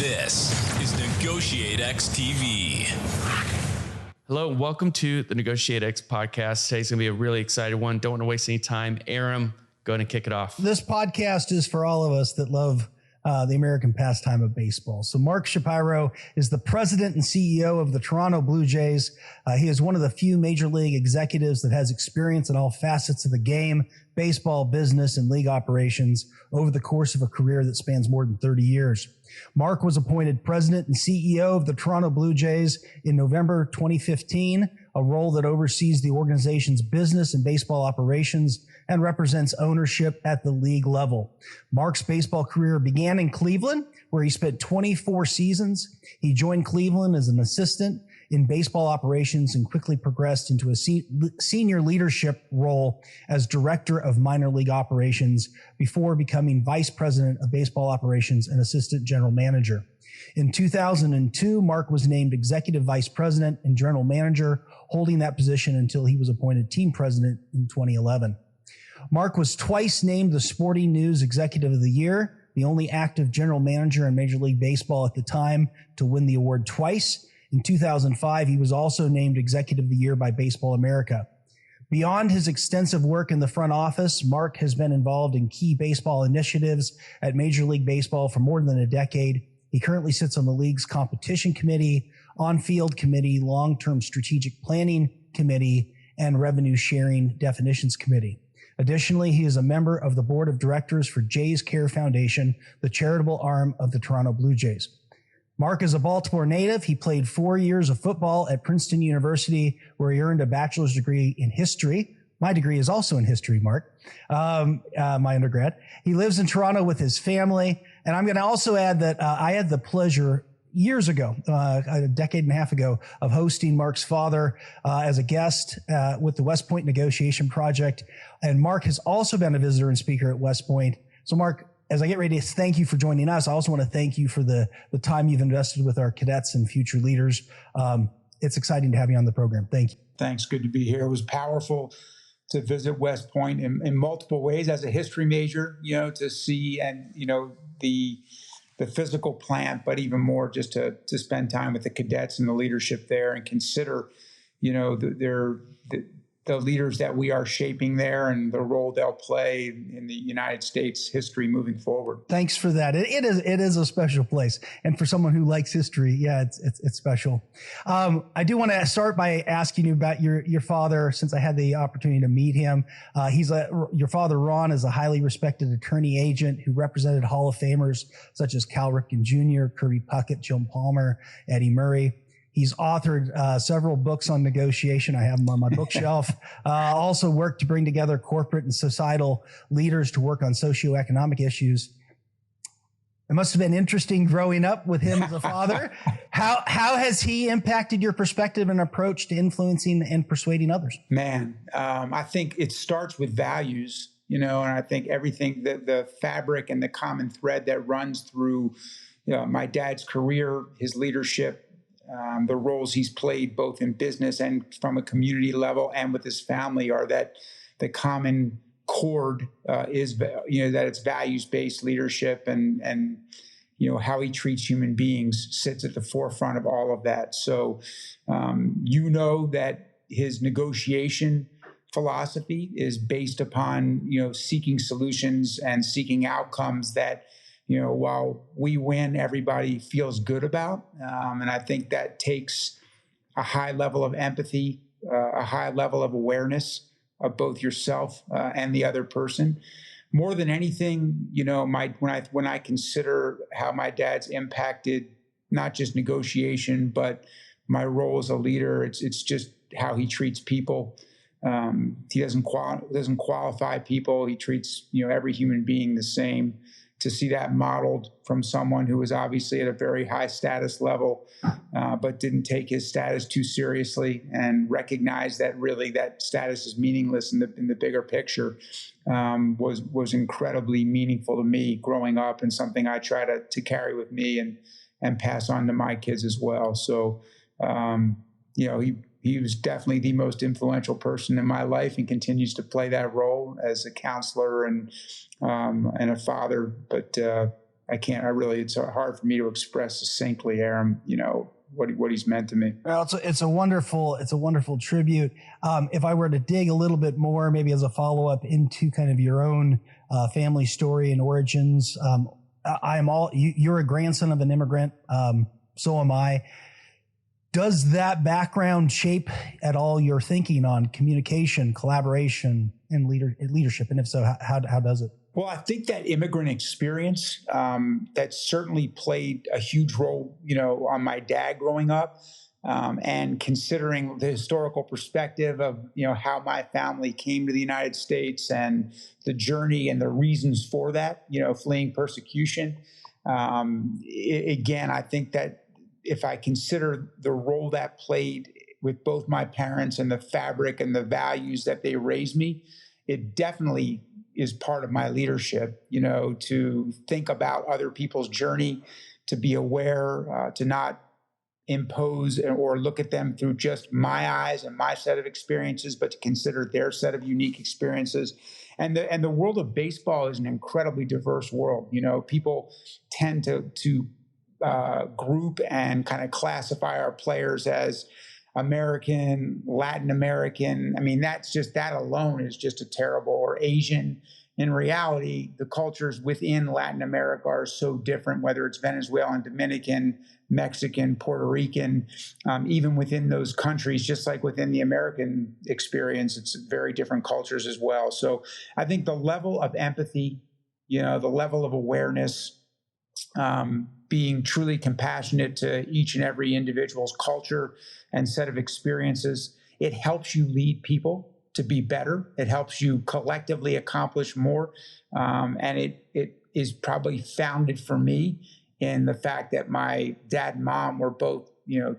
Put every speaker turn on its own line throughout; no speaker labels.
This is NEGOTIATEx TV.
Hello, and welcome to the NEGOTIATEx podcast. Today's going to be a really exciting one. Don't want to waste any time. Aram, go ahead and kick it off.
This podcast is for all of us that love the American pastime of baseball. So Mark Shapiro is the president and CEO of the Toronto Blue Jays. He is one of the few major league executives that has experience in all facets of the game, baseball, business, and league operations over the course of a career that spans more than 30 years. Mark was appointed president and CEO of the Toronto Blue Jays in November 2015, a role that oversees the organization's business and baseball operations and represents ownership at the league level. Mark's baseball career began in Cleveland, where he spent 24 seasons. He joined Cleveland as an assistant in baseball operations and quickly progressed into a senior leadership role as director of minor league operations before becoming vice president of baseball operations and assistant general manager. In 2002, Mark was named executive vice president and general manager, holding that position until he was appointed team president in 2011. Mark was twice named the Sporting News Executive of the Year, the only active general manager in Major League Baseball at the time to win the award twice. In 2005, he was also named Executive of the Year by Baseball America. Beyond his extensive work in the front office, Mark has been involved in key baseball initiatives at Major League Baseball for more than a decade. He currently sits on the league's competition committee, on-field committee, long-term strategic planning committee, and revenue sharing definitions committee. Additionally, he is a member of the board of directors for Jays Care Foundation, the charitable arm of the Toronto Blue Jays. Mark is a Baltimore native. He played 4 years of football at Princeton University, where he earned a bachelor's degree in history. My degree is also in history, Mark, my undergrad. He lives in Toronto with his family. And I'm going to also add that I had the pleasure years ago, a decade and a half ago, of hosting Mark's father as a guest with the West Point Negotiation Project. And Mark has also been a visitor and speaker at West Point. So Mark, as I get ready to thank you for joining us, I also want to thank you for the time you've invested with our cadets and future leaders. It's exciting to have you on the program. Thank you.
Thanks. Good to be here. It was powerful to visit West Point in multiple ways as a history major, to see and, the physical plant, but even more just to spend time with the cadets and the leadership there and consider, the leaders that we are shaping there and the role they'll play in the United States history moving forward.
Thanks for that. It is a special place. And for someone who likes history, yeah, it's special. I do want to start by asking you about your father, since I had the opportunity to meet him. Your father, Ron, is a highly respected attorney agent who represented Hall of Famers such as Cal Ripken Jr., Kirby Puckett, Jim Palmer, Eddie Murray. He's authored several books on negotiation. I have them on my bookshelf. Also worked to bring together corporate and societal leaders to work on socioeconomic issues. It must have been interesting growing up with him as a father. How has he impacted your perspective and approach to influencing and persuading others?
Man, I think it starts with values, and I think everything, the fabric and the common thread that runs through my dad's career, his leadership, the roles he's played both in business and from a community level and with his family are that the common chord is, that it's values-based leadership and how he treats human beings sits at the forefront of all of that. So, that his negotiation philosophy is based upon, seeking solutions and seeking outcomes that while we win, everybody feels good about. And I think that takes a high level of empathy, a high level of awareness of both yourself and the other person. More than anything, when I consider how my dad's impacted not just negotiation, but my role as a leader, it's just how he treats people. He doesn't qualify people. He treats every human being the same. To see that modeled from someone who was obviously at a very high status level, but didn't take his status too seriously and recognize that really that status is meaningless in the bigger picture, was incredibly meaningful to me growing up and something I try to carry with me and pass on to my kids as well. So, he was definitely the most influential person in my life and continues to play that role as a counselor and a father. But it's hard for me to express succinctly, Aram, what he's meant to me.
Well, it's a wonderful tribute. If I were to dig a little bit more, maybe as a follow-up into kind of your own family story and origins, you're a grandson of an immigrant. So am I. Does that background shape at all your thinking on communication, collaboration, and leadership? And if so, how does it?
Well, I think that immigrant experience that certainly played a huge role, on my dad growing up, and considering the historical perspective of how my family came to the United States and the journey and the reasons for that, fleeing persecution. Again, I think that if I consider the role that played with both my parents and the fabric and the values that they raised me, it definitely is part of my leadership, to think about other people's journey, to be aware, to not impose or look at them through just my eyes and my set of experiences, but to consider their set of unique experiences. And the world of baseball is an incredibly diverse world. People tend to group and kind of classify our players as American, Latin American. I mean, that alone is just a terrible, or Asian. In reality, the cultures within Latin America are so different, whether it's Venezuelan, Dominican, Mexican, Puerto Rican, even within those countries, just like within the American experience, it's very different cultures as well. So I think the level of empathy, the level of awareness, being truly compassionate to each and every individual's culture and set of experiences, it helps you lead people to be better. It helps you collectively accomplish more. And it is probably founded for me in the fact that my dad and mom were both,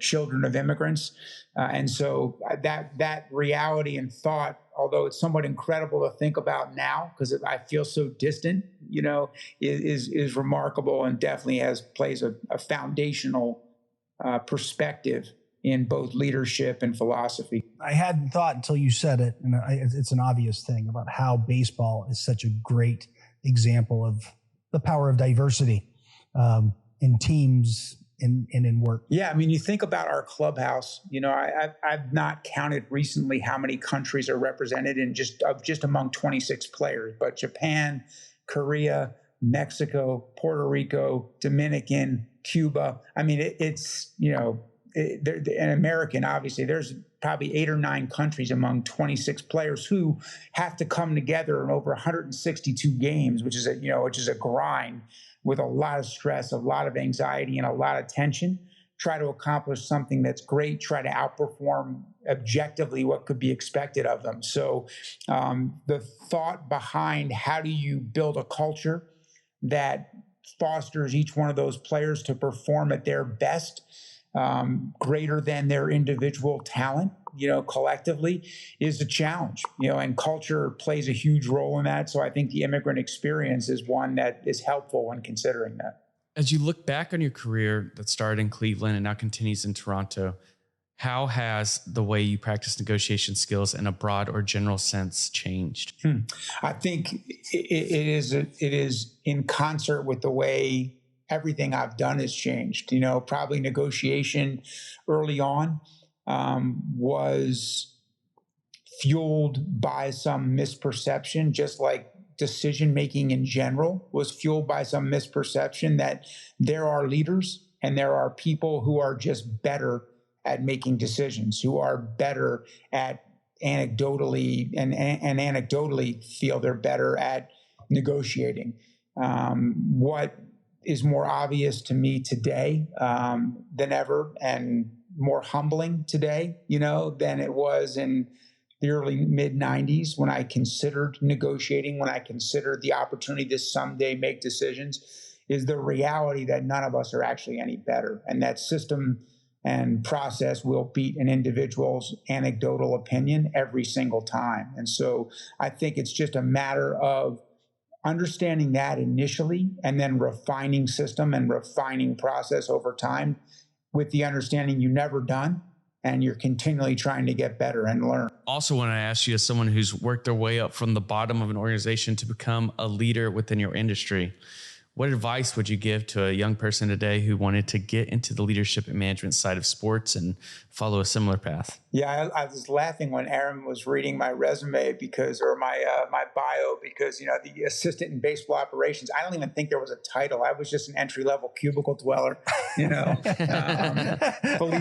children of immigrants. And so that reality and thought, although it's somewhat incredible to think about now because I feel so distant, is remarkable and definitely plays a foundational perspective in both leadership and philosophy.
I hadn't thought until you said it, and it's an obvious thing about how baseball is such a great example of the power of diversity in teams and in work.
Yeah, I mean, you think about our clubhouse. I've not counted recently how many countries are represented in just among 26 players, but Japan, Korea, Mexico, Puerto Rico, Dominican, Cuba. I mean, it's an American, obviously. There's probably 8 or 9 countries among 26 players who have to come together in over 162 games, which is a grind, with a lot of stress, a lot of anxiety, and a lot of tension, try to accomplish something that's great, try to outperform objectively what could be expected of them. So the thought behind how do you build a culture that fosters each one of those players to perform at their best, greater than their individual talent, collectively, is a challenge, and culture plays a huge role in that. So I think the immigrant experience is one that is helpful when considering that.
As you look back on your career that started in Cleveland and now continues in Toronto, how has the way you practice negotiation skills in a broad or general sense changed?
I think it is in concert with the way everything I've done has changed. Probably negotiation early on was fueled by some misperception, just like decision-making in general was fueled by some misperception that there are leaders and there are people who are just better at making decisions, who are better at anecdotally feel they're better at negotiating. What is more obvious to me today than ever, and more humbling today, than it was in the early mid-90s when I considered negotiating, when I considered the opportunity to someday make decisions, is the reality that none of us are actually any better. And that system and process will beat an individual's anecdotal opinion every single time. And so I think it's just a matter of understanding that initially and then refining system and refining process over time, with the understanding you're never done and you're continually trying to get better and learn.
Also, when I ask you, as someone who's worked their way up from the bottom of an organization to become a leader within your industry, What advice would you give to a young person today who wanted to get into the leadership and management side of sports and follow a similar path?
Yeah, I was laughing when Aram was reading my resume or my bio, because the assistant in baseball operations. I don't even think there was a title. I was just an entry level cubicle dweller. Believe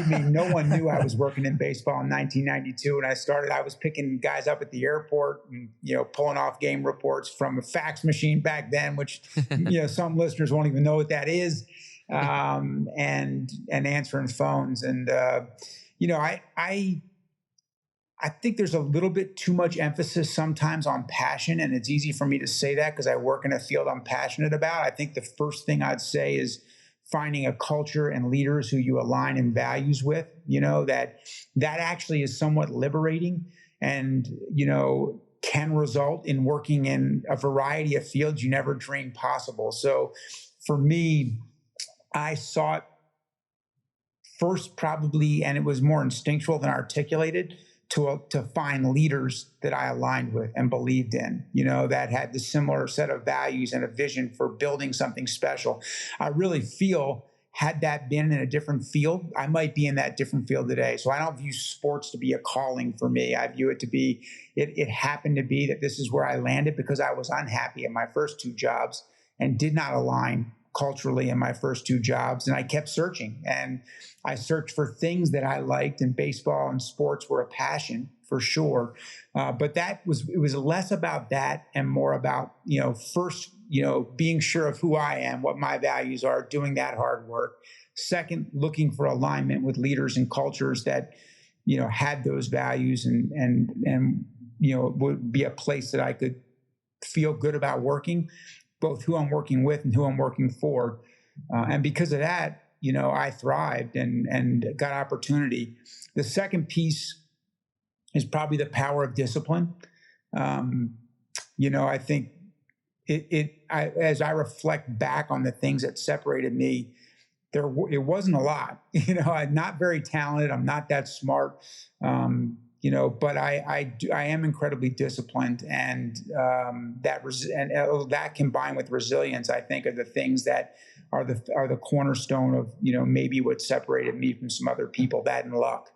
me, no one knew I was working in baseball in 1992 when I started. I was picking guys up at the airport and pulling off game reports from a fax machine back then, which some listeners won't even know what that is, and answering phones and. I think there's a little bit too much emphasis sometimes on passion, and it's easy for me to say that because I work in a field I'm passionate about. I think the first thing I'd say is finding a culture and leaders who you align in values with, that actually is somewhat liberating and, can result in working in a variety of fields you never dreamed possible. So for me, I sought first probably, and it was more instinctual than articulated, to find leaders that I aligned with and believed in, that had the similar set of values and a vision for building something special. I really feel had that been in a different field, I might be in that different field today. So I don't view sports to be a calling for me. I view it to be, it happened to be that this is where I landed because I was unhappy at my first two jobs and did not align culturally in my first two jobs. And I kept searching, and I searched for things that I liked, and baseball and sports were a passion for sure. But it was less about that and more about, first, being sure of who I am, what my values are, doing that hard work. Second, looking for alignment with leaders and cultures that, had those values and would be a place that I could feel good about working, both who I'm working with and who I'm working for. And because of that, I thrived and got opportunity. The second piece is probably the power of discipline. I think as I reflect back on the things that separated me, it wasn't a lot. I'm not very talented. I'm not that smart. But I am incredibly disciplined, and that combined with resilience, I think, are the things that are the cornerstone of maybe what separated me from some other people. That and luck.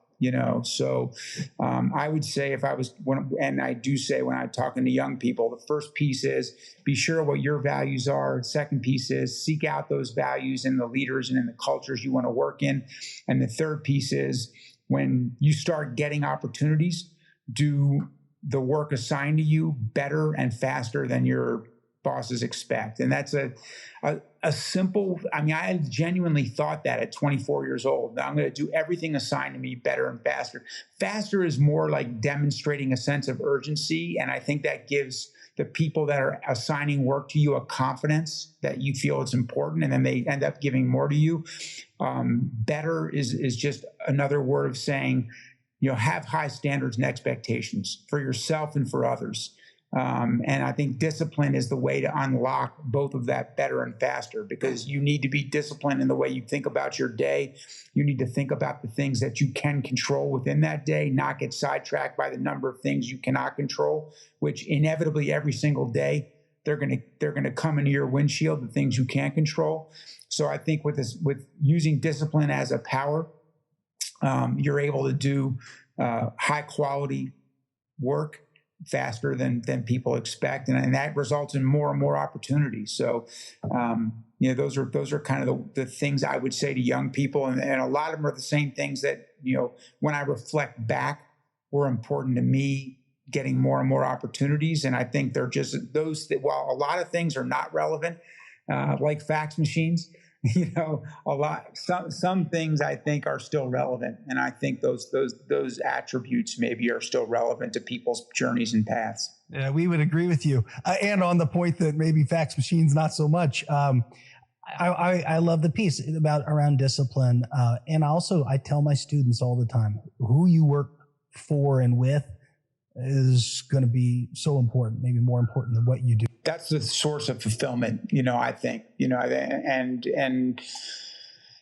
So I would say and I do say when I'm talking to young people, the first piece is be sure what your values are. Second piece is seek out those values in the leaders and in the cultures you want to work in. And the third piece is when you start getting opportunities, do the work assigned to you better and faster than your bosses expect. And that's a simple, I genuinely thought that at 24 years old. I'm going to do everything assigned to me better and faster. Faster is more like demonstrating a sense of urgency. And I think that gives the people that are assigning work to you a confidence that you feel it's important, and then they end up giving more to you. Better is just another word of saying, have high standards and expectations for yourself and for others. And I think discipline is the way to unlock both of that better and faster, because you need to be disciplined in the way you think about your day. You need to think about the things that you can control within that day, not get sidetracked by the number of things you cannot control, which inevitably every single day they're going to come into your windshield, the things you can't control. So I think with using discipline as a power, you're able to do high quality work faster than people expect, and that results in more and more opportunities. So those are kind of the things I would say to young people, and a lot of them are the same things that when I reflect back were important to me, getting more and more opportunities. And I think they're just those that, while a lot of things are not relevant, like fax machines, some things I think are still relevant, and I think those attributes maybe are still relevant to people's journeys and paths.
Yeah, we would agree with you. And on the point that maybe fax machines not so much. I love the piece around discipline, and also I tell my students all the time, who you work for and with is going to be so important, maybe more important than what you do.
That's the source of fulfillment, I think, and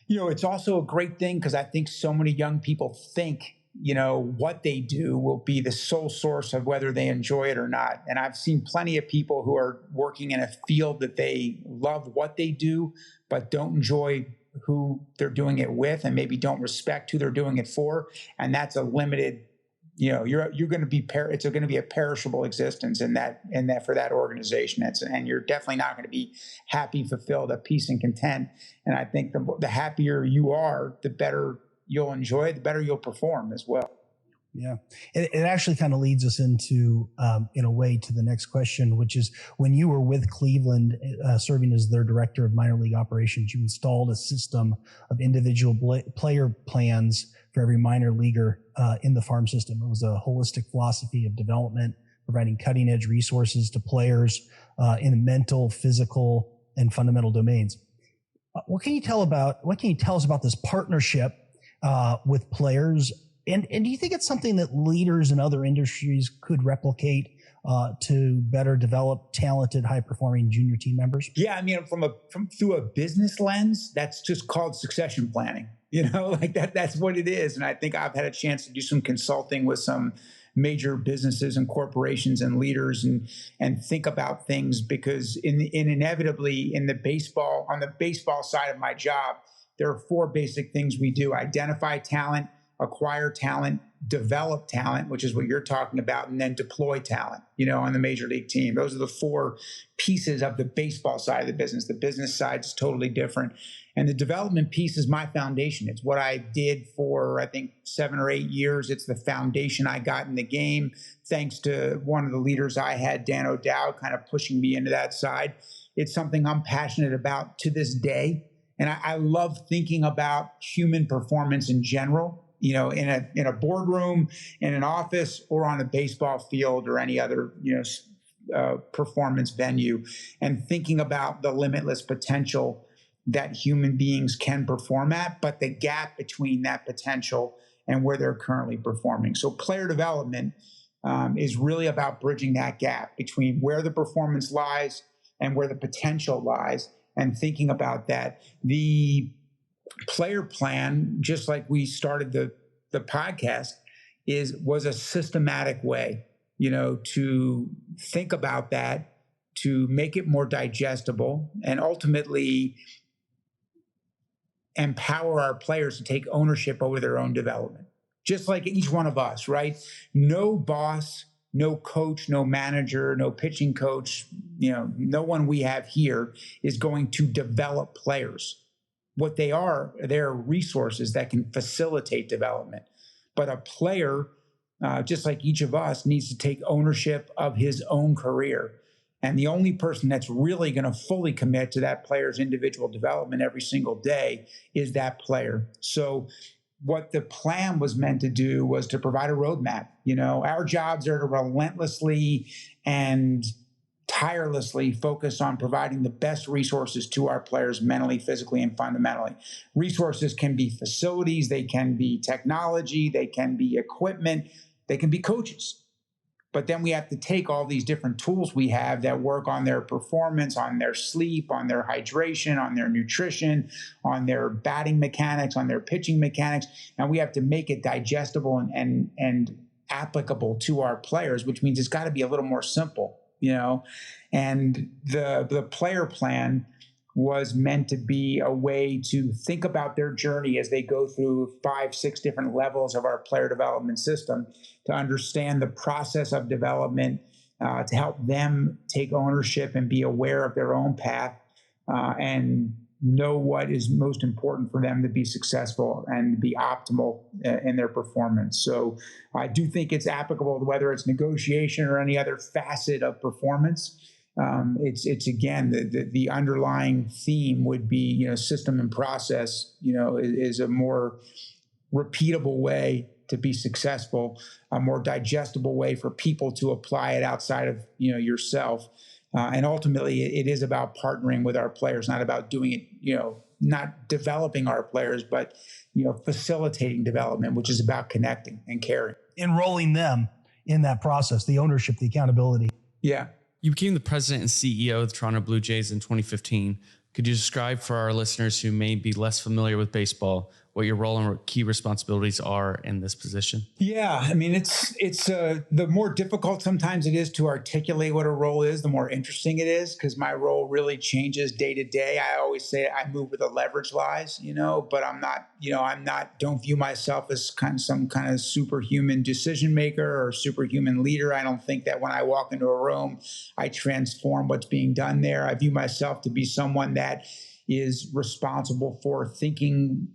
it's also a great thing because I think so many young people think what they do will be the sole source of whether they enjoy it or not. And I've seen plenty of people who are working in a field that they love what they do, but don't enjoy who they're doing it with, and maybe don't respect who they're doing it for. And that's a limited, you're going to be, it's going to be a perishable existence in that for that organization. And you're definitely not going to be happy, fulfilled, at peace and content. And I think the happier you are, the better you'll enjoy it, the better you'll perform as well.
Yeah. It actually kind of leads us into, in a way, to the next question, which is, when you were with Cleveland, serving as their director of minor league operations, you installed a system of individual player plans for every minor leaguer in the farm system. It was a holistic philosophy of development, providing cutting edge resources to players in mental, physical, and fundamental domains. What can you tell us about this partnership with players? And do you think it's something that leaders in other industries could replicate to better develop talented, high-performing junior team members?
Yeah, I mean, through a business lens, that's just called succession planning. Like that's what it is. And I think I've had a chance to do some consulting with some major businesses and corporations and leaders and think about things, because inevitably on the baseball side of my job, there are 4 basic things we do: identify talent, acquire talent, develop talent, which is what you're talking about, and then deploy talent, on the major league team. Those are the 4 pieces of the baseball side of the business. The business side is totally different. And the development piece is my foundation. It's what I did for, I think, 7 or 8 years. It's the foundation I got in the game, thanks to one of the leaders I had, Dan O'Dowd, kind of pushing me into that side. It's something I'm passionate about to this day. And I love thinking about human performance in general, in a boardroom, in an office, or on a baseball field, or any other, performance venue, and thinking about the limitless potential that human beings can perform at, but the gap between that potential and where they're currently performing. So player development is really about bridging that gap between where the performance lies and where the potential lies, and thinking about that. The player plan, just like we started the podcast, was a systematic way, to think about that, to make it more digestible, and ultimately empower our players to take ownership over their own development. Just like each one of us, right? No boss, no coach, no manager, no pitching coach, no one we have here is going to develop players. What they're resources that can facilitate development. But a player, just like each of us, needs to take ownership of his own career. And the only person that's really going to fully commit to that player's individual development every single day is that player. So what the plan was meant to do was to provide a roadmap. Our jobs are to relentlessly and tirelessly focus on providing the best resources to our players, mentally, physically, and fundamentally. Resources can be facilities, they can be technology, they can be equipment, they can be coaches. But then we have to take all these different tools we have that work on their performance, on their sleep, on their hydration, on their nutrition, on their batting mechanics, on their pitching mechanics, and we have to make it digestible and applicable to our players, which means it's got to be a little more simple. And the player plan was meant to be a way to think about their journey as they go through 5, 6 different levels of our player development system, to understand the process of development, to help them take ownership and be aware of their own path, and know what is most important for them to be successful and be optimal in their performance. So I do think it's applicable, whether it's negotiation or any other facet of performance. It's again, the underlying theme would be, system and process, is a more repeatable way to be successful, a more digestible way for people to apply it outside of, yourself. And ultimately, it is about partnering with our players, not about doing it, not developing our players, but, facilitating development, which is about connecting and caring.
Enrolling them in that process, the ownership, the accountability.
Yeah.
You became the president and CEO of the Toronto Blue Jays in 2015. Could you describe for our listeners who may be less familiar with baseball what your role and key responsibilities are in this position?
Yeah, I mean, it's the more difficult sometimes it is to articulate what a role is, the more interesting it is, because my role really changes day to day. I always say I move where the leverage lies, but don't view myself as some kind of superhuman decision maker or superhuman leader. I don't think that when I walk into a room, I transform what's being done there. I view myself to be someone that is responsible for thinking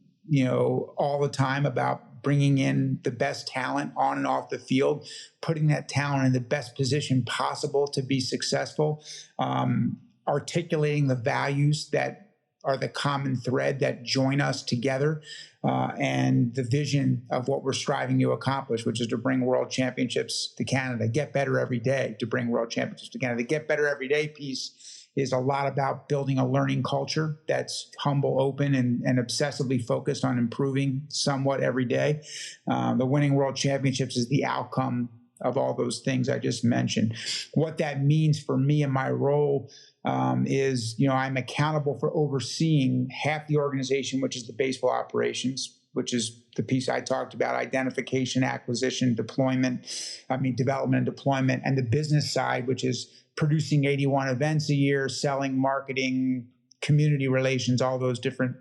all the time about bringing in the best talent on and off the field, putting that talent in the best position possible to be successful, articulating the values that are the common thread that join us together, and the vision of what we're striving to accomplish, which is to bring world championships to Canada, get better every day to bring world championships to Canada. The get better every day piece is a lot about building a learning culture that's humble, open, and obsessively focused on improving somewhat every day. The winning world championships is the outcome of all those things I just mentioned. What that means for me and my role is, I'm accountable for overseeing half the organization, which is the baseball operations, which is the piece I talked about: identification, acquisition, development and deployment, and the business side, which is producing 81 events a year, selling, marketing, community relations, all those different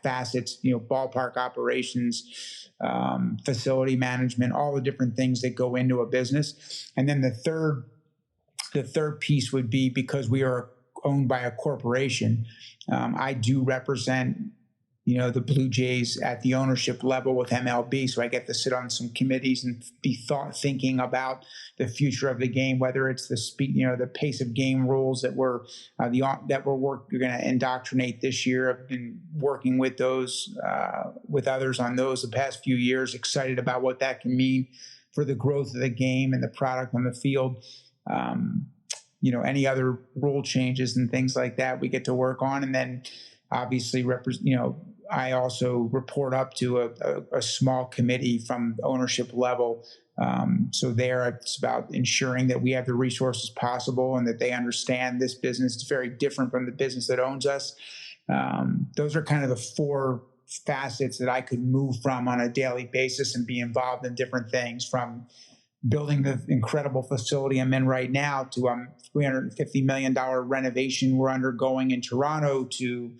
facets, ballpark operations, facility management, all the different things that go into a business. And then the third piece would be, because we are owned by a corporation, I do represent the Blue Jays at the ownership level with MLB. So I get to sit on some committees and be thinking about the future of the game, whether it's the pace of game rules that we're going to indoctrinate this year. I've been working with those, with others on those the past few years, excited about what that can mean for the growth of the game and the product on the field. Any other rule changes and things like that we get to work on. And then obviously, I also report up to a small committee from the ownership level. So there, it's about ensuring that we have the resources possible and that they understand this business is very different from the business that owns us. Those are kind of the four facets that I could move from on a daily basis and be involved in different things, from building the incredible facility I'm in right now to $350 million renovation we're undergoing in Toronto, to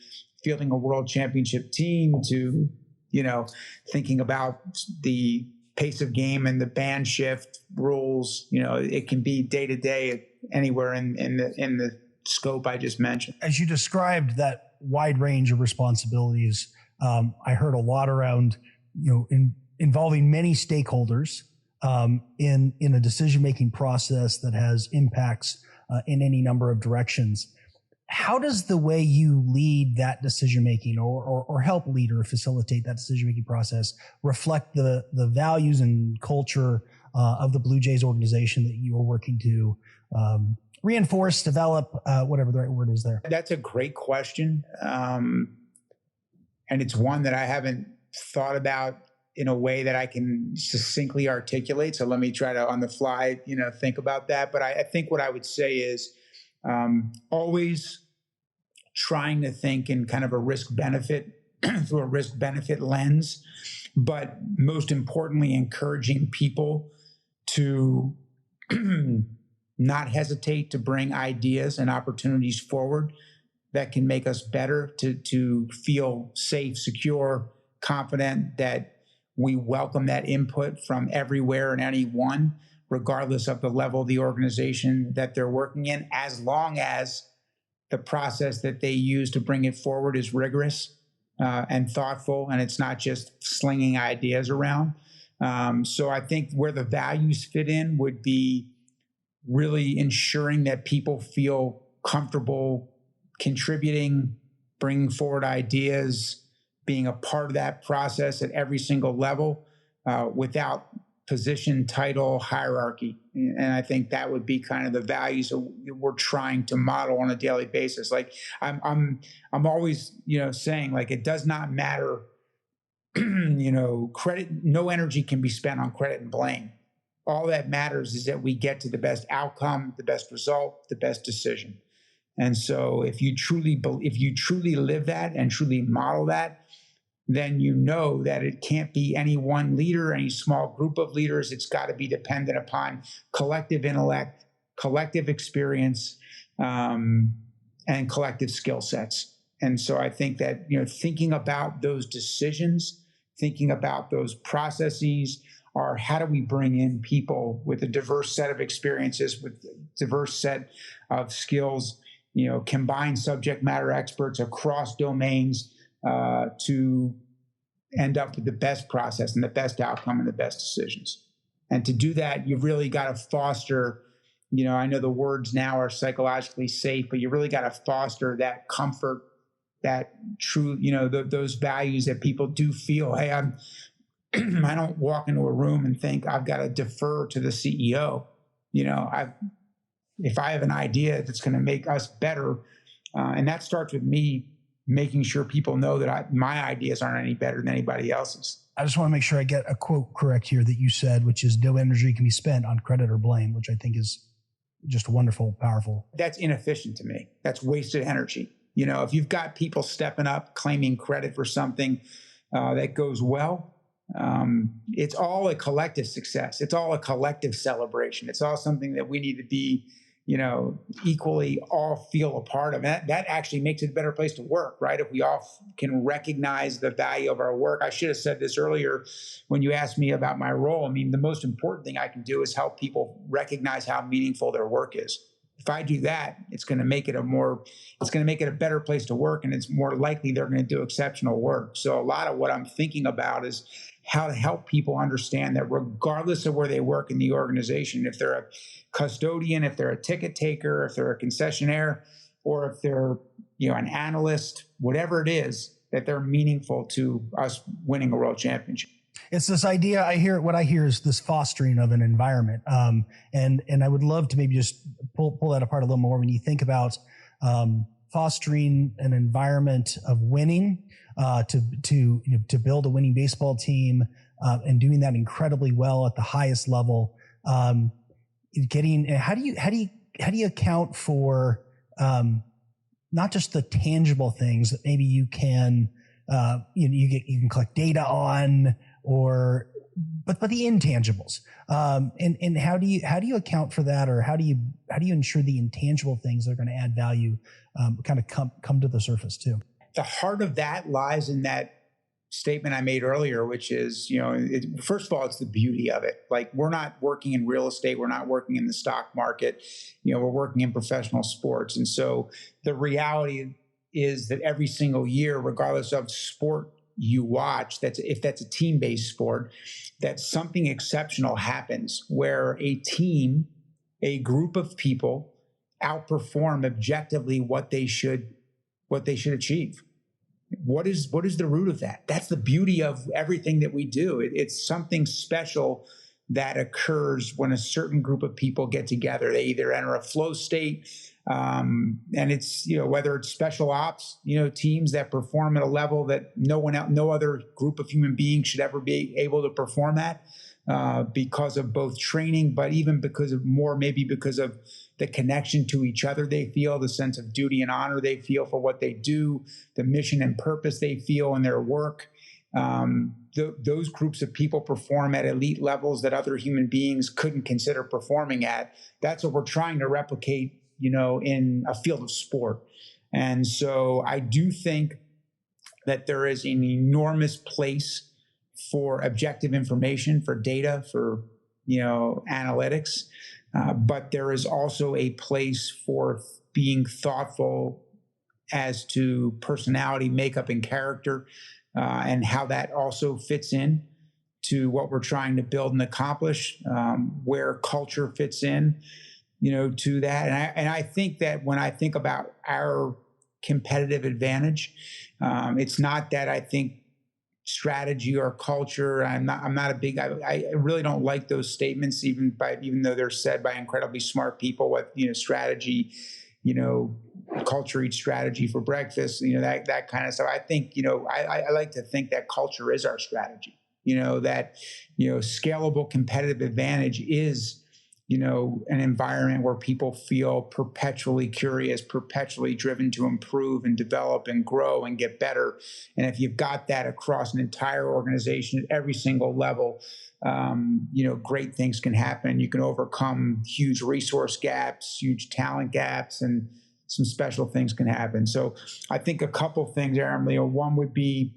fielding a world championship team, to thinking about the pace of game and the band shift rules. It can be day to day anywhere in the scope I just mentioned.
As you described that wide range of responsibilities, I heard a lot around involving many stakeholders in a decision-making process that has impacts in any number of directions. How does the way you lead that decision-making or help lead or facilitate that decision-making process reflect the values and culture of the Blue Jays organization that you are working to reinforce, develop, whatever the right word is there?
That's a great question. And it's one that I haven't thought about in a way that I can succinctly articulate. So let me try to, on the fly, think about that. But I think what I would say is always trying to think in kind of a risk-benefit, through a risk-benefit lens, but most importantly, encouraging people to not hesitate to bring ideas and opportunities forward that can make us better, to feel safe, secure, confident that we welcome that input from everywhere and anyone, regardless of the level of the organization that they're working in, as long as the process that they use to bring it forward is rigorous and thoughtful, and it's not just slinging ideas around. So I think where the values fit in would be really ensuring that people feel comfortable contributing, bringing forward ideas, being a part of that process at every single level, without position, title, hierarchy. And I think that would be kind of the values that we're trying to model on a daily basis. Like I'm always, saying, like, it does not matter, credit, no energy can be spent on credit and blame. All that matters is that we get to the best outcome, the best result, the best decision. And so if you truly live that and truly model that, then you know that it can't be any one leader, any small group of leaders. It's got to be dependent upon collective intellect, collective experience, and collective skill sets. And so I think that, thinking about those decisions, thinking about those processes, are how do we bring in people with a diverse set of experiences, with a diverse set of skills, combine subject matter experts across domains, to end up with the best process and the best outcome and the best decisions. And to do that, you've really got to foster, I know the words now are psychologically safe, but you really got to foster that comfort, that true, those values that people do feel, hey, I don't walk into a room and think I've got to defer to the CEO. If I have an idea that's going to make us better, and that starts with me making sure people know that my ideas aren't any better than anybody else's.
I just want to make sure I get a quote correct here that you said, which is no energy can be spent on credit or blame, which I think is just wonderful, powerful.
That's inefficient to me. That's wasted energy. If you've got people stepping up, claiming credit for something that goes well, it's all a collective success. It's all a collective celebration. It's all something that we need to be, equally all feel a part of. That actually makes it a better place to work, right? If we all can recognize the value of our work. I should have said this earlier when you asked me about my role. I mean, the most important thing I can do is help people recognize how meaningful their work is. If I do that, it's going to make it a better place to work, and it's more likely they're going to do exceptional work. So a lot of what I'm thinking about is how to help people understand that regardless of where they work in the organization, if they're a custodian, if they're a ticket taker, if they're a concessionaire, or if they're, an analyst, whatever it is, that they're meaningful to us winning a world championship.
It's this idea. What I hear is this fostering of an environment. And I would love to maybe just pull that apart a little more when you think about, fostering an environment of winning, to build a winning baseball team, and doing that incredibly well at the highest level. How do you account for, not just the tangible things that maybe you can, you can collect data on, but the intangibles, and how do you account for that, or how do you ensure the intangible things that are going to add value, kind of come to the surface too?
The heart of that lies in that statement I made earlier, which is, first of all, it's the beauty of it. Like, we're not working in real estate. We're not working in the stock market. We're working in professional sports. And so the reality is that every single year, regardless of sport you watch, if that's a team-based sport, that something exceptional happens where a team, a group of people outperform objectively what they should achieve. What is the root of that? That's the beauty of everything that we do. It's something special that occurs when a certain group of people get together. They either enter a flow state, and it's, whether it's special ops, teams that perform at a level that no other group of human beings should ever be able to perform at, because of both training, but even because of the connection to each other they feel, the sense of duty and honor they feel for what they do, the mission and purpose they feel in their work. Those groups of people perform at elite levels that other human beings couldn't consider performing at. That's what we're trying to replicate, in a field of sport. And so I do think that there is an enormous place for objective information, for data, for, analytics. But there is also a place for being thoughtful as to personality, makeup, and character, and how that also fits in to what we're trying to build and accomplish, where culture fits in, to that. And I think that when I think about our competitive advantage, it's not that I think strategy or culture. I really don't like those statements, even though they're said by incredibly smart people. What, strategy, culture eats strategy for breakfast, that kind of stuff. I think, I like to think that culture is our strategy, that, scalable competitive advantage is, an environment where people feel perpetually curious, perpetually driven to improve and develop and grow and get better. And if you've got that across an entire organization at every single level, great things can happen. You can overcome huge resource gaps, huge talent gaps, and some special things can happen. So I think a couple things, Aram, one would be,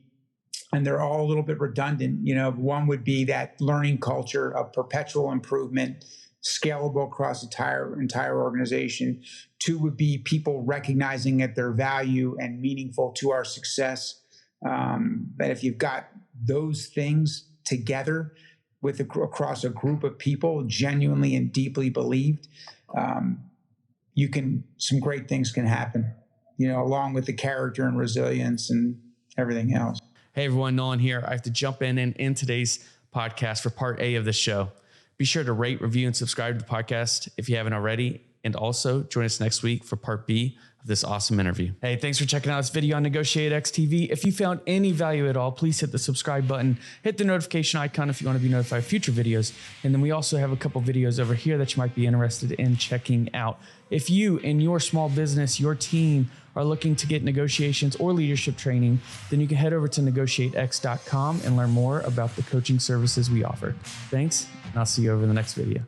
and they're all a little bit redundant, one would be that learning culture of perpetual improvement, scalable across the entire organization. Two would be people recognizing that their value and meaningful to our success. That if you've got those things together across a group of people, genuinely and deeply believed, some great things can happen, along with the character and resilience and everything else.
Hey everyone, Nolan here. I have to jump in today's podcast for part A of the show. Be sure to rate, review, and subscribe to the podcast if you haven't already. And also join us next week for part B of this awesome interview. Hey, thanks for checking out this video on NEGOTIATEx TV. If you found any value at all, please hit the subscribe button, hit the notification icon if you want to be notified of future videos. And then we also have a couple videos over here that you might be interested in checking out. If you and your small business, your team are looking to get negotiations or leadership training, then you can head over to NEGOTIATEx.com and learn more about the coaching services we offer. Thanks, and I'll see you over in the next video.